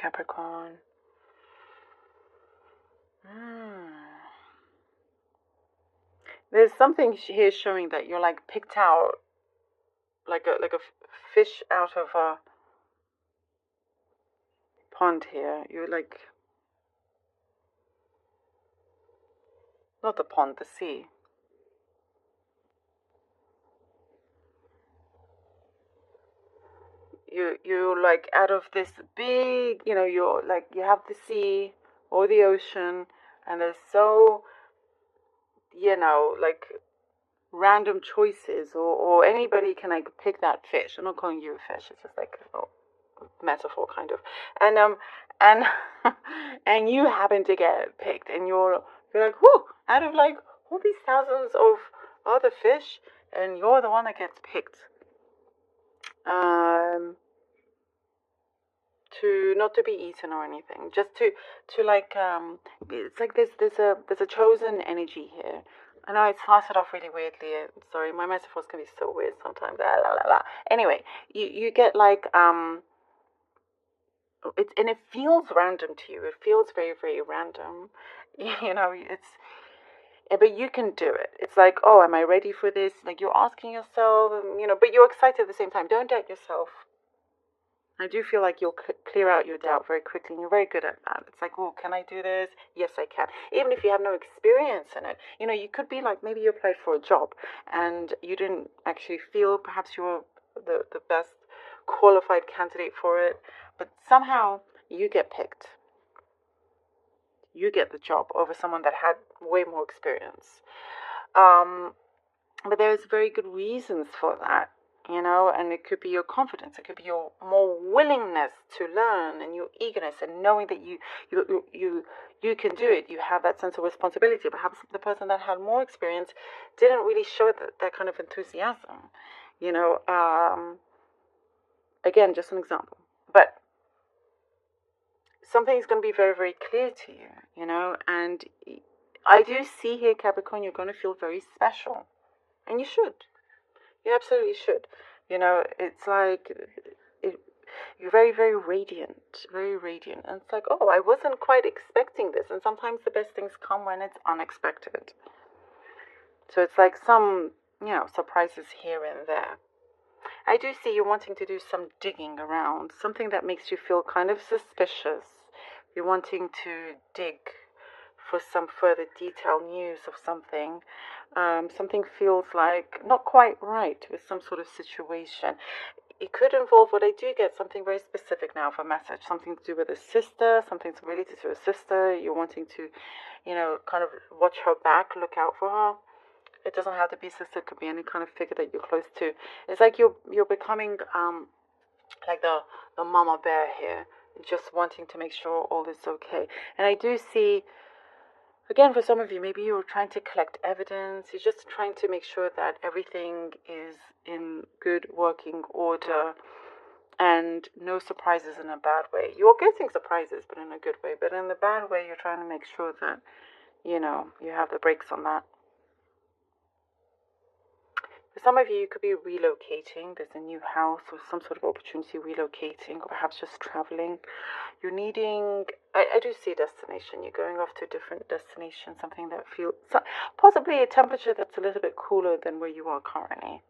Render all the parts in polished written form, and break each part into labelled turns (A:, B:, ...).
A: Capricorn. There's something here showing that you're like picked out, like a fish out of a pond here. You're like, not the pond, the sea. You're like out of this big, you're like, you have the sea or the ocean, and there's so, like random choices, or anybody can like pick that fish. I'm not calling you a fish, it's just like a metaphor kind of. And and you happen to get picked, and you're like, whoo, out of like all these thousands of other fish, and you're the one that gets picked. To not to be eaten or anything, just to like it's like there's a chosen energy here. I know it started off really weirdly. Sorry, my metaphors can be so weird sometimes. La, la, la, la. Anyway, you get like and it feels random to you. It feels very very random. It's but you can do it. It's like, oh, am I ready for this? Like you're asking yourself, but you're excited at the same time. Don't doubt yourself. I do feel like you'll clear out your doubt very quickly, and you're very good at that. It's like, oh, can I do this? Yes, I can. Even if you have no experience in it, you could be like, maybe you applied for a job and you didn't actually feel perhaps you were the best qualified candidate for it, but somehow you get picked. You get the job over someone that had way more experience. But there's very good reasons for that. And it could be your confidence, it could be your more willingness to learn, and your eagerness, and knowing that you can do it. You have that sense of responsibility. Perhaps the person that had more experience didn't really show that kind of enthusiasm. Again, just an example, but something is going to be very very clear to you. And I do see here, Capricorn, you're going to feel very special, and you should. You absolutely should. It's like you're very, very radiant, very radiant. And it's like, oh, I wasn't quite expecting this. And sometimes the best things come when it's unexpected. So it's like some, surprises here and there. I do see you wanting to do some digging around, something that makes you feel kind of suspicious. You're wanting to dig for some further detailed news of something. Something feels like not quite right with some sort of situation. It could involve, what I do get, something very specific now for message, something to do with a sister, something related to a sister. You're wanting to, kind of watch her back, look out for her. It doesn't have to be sister, it could be any kind of figure that you're close to. It's like you're becoming like the mama bear here, just wanting to make sure all is okay. And I do see, again, for some of you, maybe you're trying to collect evidence. You're just trying to make sure that everything is in good working order and no surprises in a bad way. You're getting surprises, but in a good way. But in the bad way, you're trying to make sure that, you have the brakes on that. For some of you, you could be relocating. There's a new house or some sort of opportunity relocating, or perhaps just traveling. You're needing, I do see a destination. You're going off to a different destination, something that feels, possibly a temperature that's a little bit cooler than where you are currently.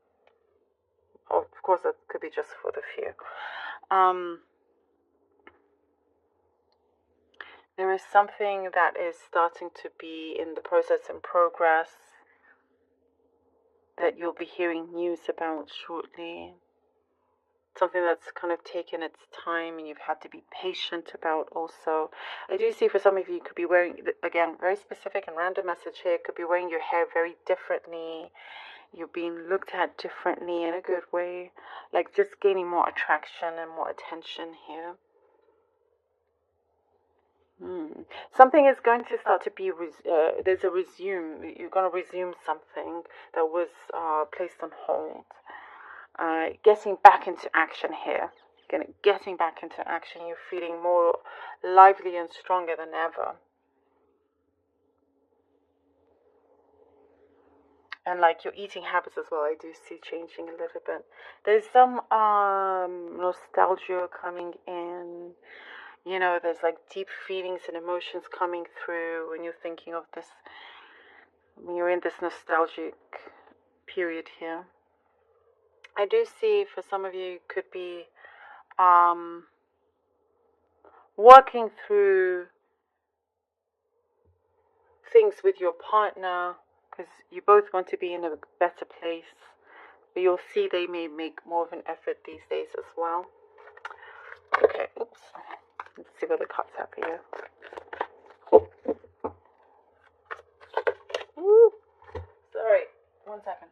A: Or, of course, that could be just for the few. There is something that is starting to be in the process and progress that you'll be hearing news about shortly. Something that's kind of taken its time and you've had to be patient about also. I do see for some of you, could be wearing, again, very specific and random message here, could be wearing your hair very differently. You're being looked at differently in a good way, like just gaining more attraction and more attention here. Something is going to start to be, there's a resume. You're going to resume something that was placed on hold. Getting back into action here. Getting back into action. You're feeling more lively and stronger than ever. And like your eating habits as well, I do see changing a little bit. There's some nostalgia coming in. You know, there's like deep feelings and emotions coming through when you're thinking of this, when you're in this nostalgic period here. I do see for some of you could be working through things with your partner because you both want to be in a better place. But you'll see they may make more of an effort these days as well. Okay, oops. Let's see what the cards have for you. Woo. Sorry, 1 second.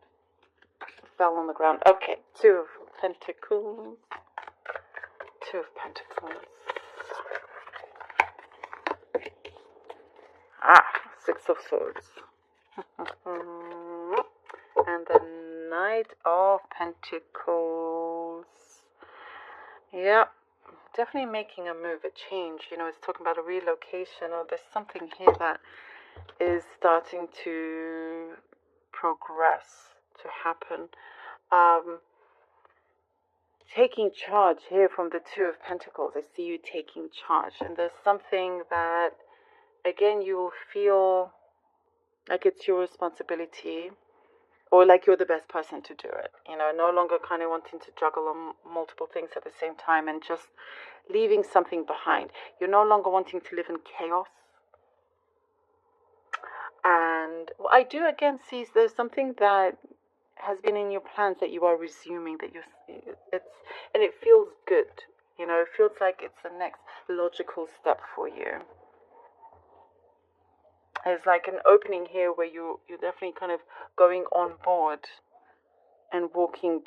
A: Fell on the ground. Okay, 2 of Pentacles. 2 of Pentacles. 6 of Swords. And the Knight of Pentacles. Yep. Definitely making a move, a change. You know, it's talking about a relocation, or there's something here that is starting to progress, to happen. Taking charge here from the 2 of Pentacles. I see you taking charge, and there's something that, again, you will feel like it's your responsibility, or like you're the best person to do it. You know, no longer kind of wanting to juggle on multiple things at the same time and just leaving something behind. You're no longer wanting to live in chaos. And I do again see there's something that has been in your plans that you are resuming, that and it feels good. You know, it feels like it's the next logical step for you. There's like an opening here where you're definitely kind of going on board and walking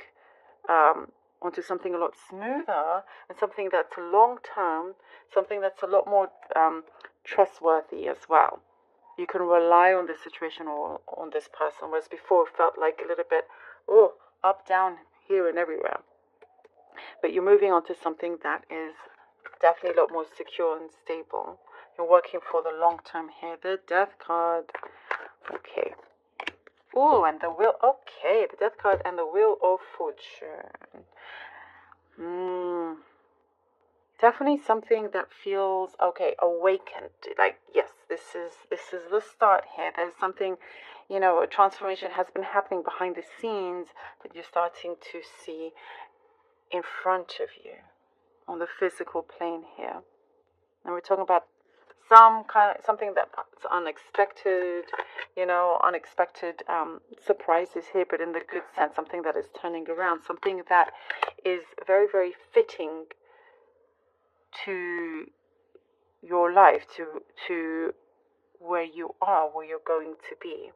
A: onto something a lot smoother, and something that's long term, something that's a lot more trustworthy as well. You can rely on this situation or on this person, whereas before it felt like a little bit, up, down, here and everywhere. But you're moving on to something that is definitely a lot more secure and stable. You're working for the long term here. The Death card. Okay. Oh, and the Wheel. Okay, the Death card and the Wheel of Fortune. Definitely something that feels awakened. Like, yes, this is the start here. There's something, you know, a transformation has been happening behind the scenes that you're starting to see in front of you on the physical plane here. And we're talking about something that's unexpected, you know, unexpected surprises here, but in the good sense, something that is turning around, something that is very, very fitting to your life, to where you are, where you're going to be.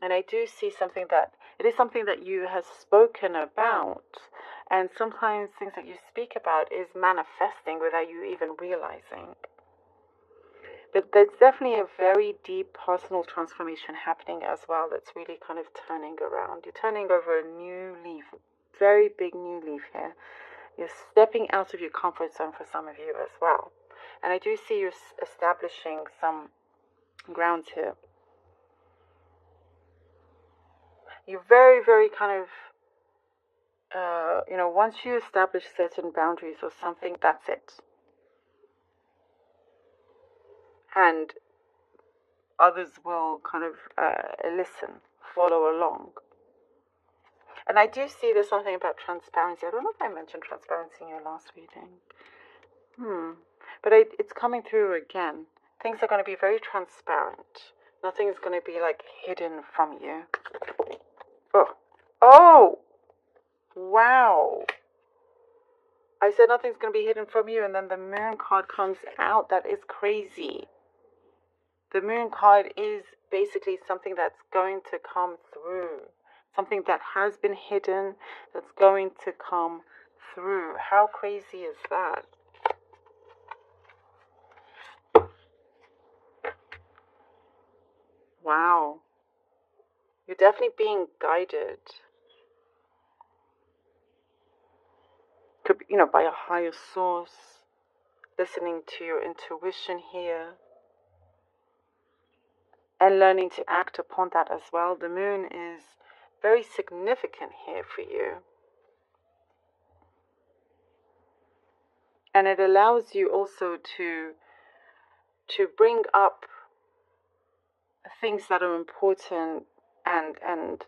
A: And I do see something that it is something that you have spoken about, and sometimes things that you speak about is manifesting without you even realizing. But there's definitely a very deep personal transformation happening as well that's really kind of turning around. You're turning over a new leaf, very big new leaf here. You're stepping out of your comfort zone for some of you as well. And I do see you establishing some grounds here. You're very, very kind of, you know, once you establish certain boundaries or something, that's it. And others will kind of listen, follow along. And I do see there's something about transparency. I don't know if I mentioned transparency in your last reading. But it's coming through again. Things are going to be very transparent. Nothing is going to be like hidden from you. Oh! Wow! I said nothing's going to be hidden from you, and then the Moon card comes out. That is crazy. The Moon card is basically something that's going to come through. Something that has been hidden that's going to come through. How crazy is that? Wow. You're definitely being guided. Could be, you know, by a higher source. Listening to your intuition here. And learning to act upon that as well. The Moon is very significant here for you. And it allows you also to bring up things that are important, and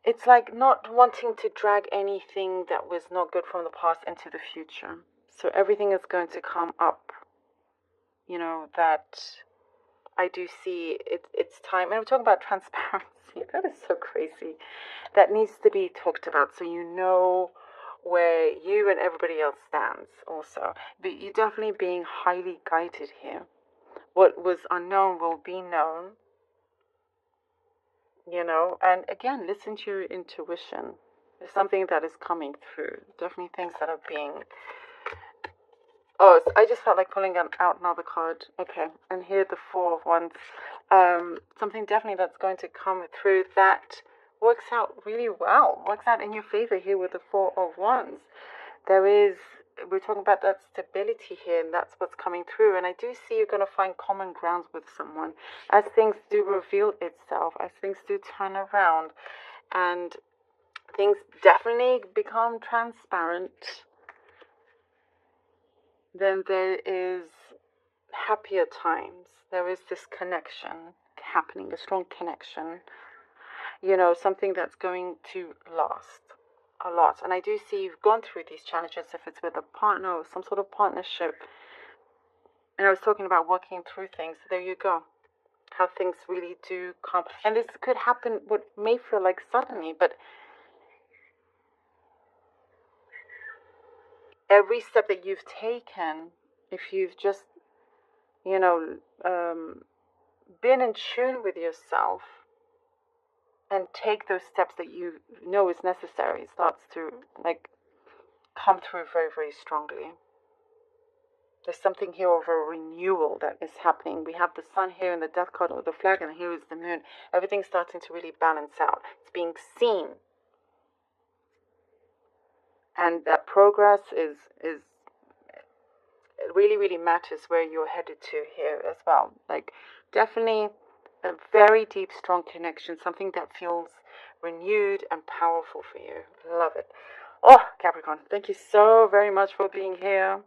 A: it's like not wanting to drag anything that was not good from the past into the future. So everything is going to come up, that I do see it's time. And we're talking about transparency. That is so crazy. That needs to be talked about so you know where you and everybody else stands also. But you're definitely being highly guided here. What was unknown will be known, and again, listen to your intuition. There's something that is coming through. Definitely things that are being. Oh, I just felt like pulling out another card. Okay, and here the Four of Wands. Something definitely that's going to come through that works out really well. Works out in your favor here with the Four of Wands. We're talking about that stability here, and that's what's coming through. And I do see you're going to find common grounds with someone as things do reveal itself, as things do turn around, and things definitely become transparent. Then there is happier times. There is this connection happening, a strong connection, something that's going to last a lot. And I do see you've gone through these challenges, if it's with a partner or some sort of partnership. And I was talking about working through things. There you go. How things really do come. And this could happen, what may feel like suddenly, but every step that you've taken, if you've just, been in tune with yourself and take those steps that you know is necessary, it starts to come through very, very strongly. There's something here of a renewal that is happening. We have the sun here in the death card or the flag, and here is the moon. Everything's starting to really balance out. It's being seen. And that progress is it really, really matters where you're headed to here as well. Definitely a very deep, strong connection, something that feels renewed and powerful for you. Love it. Oh, Capricorn, thank you so very much for being here.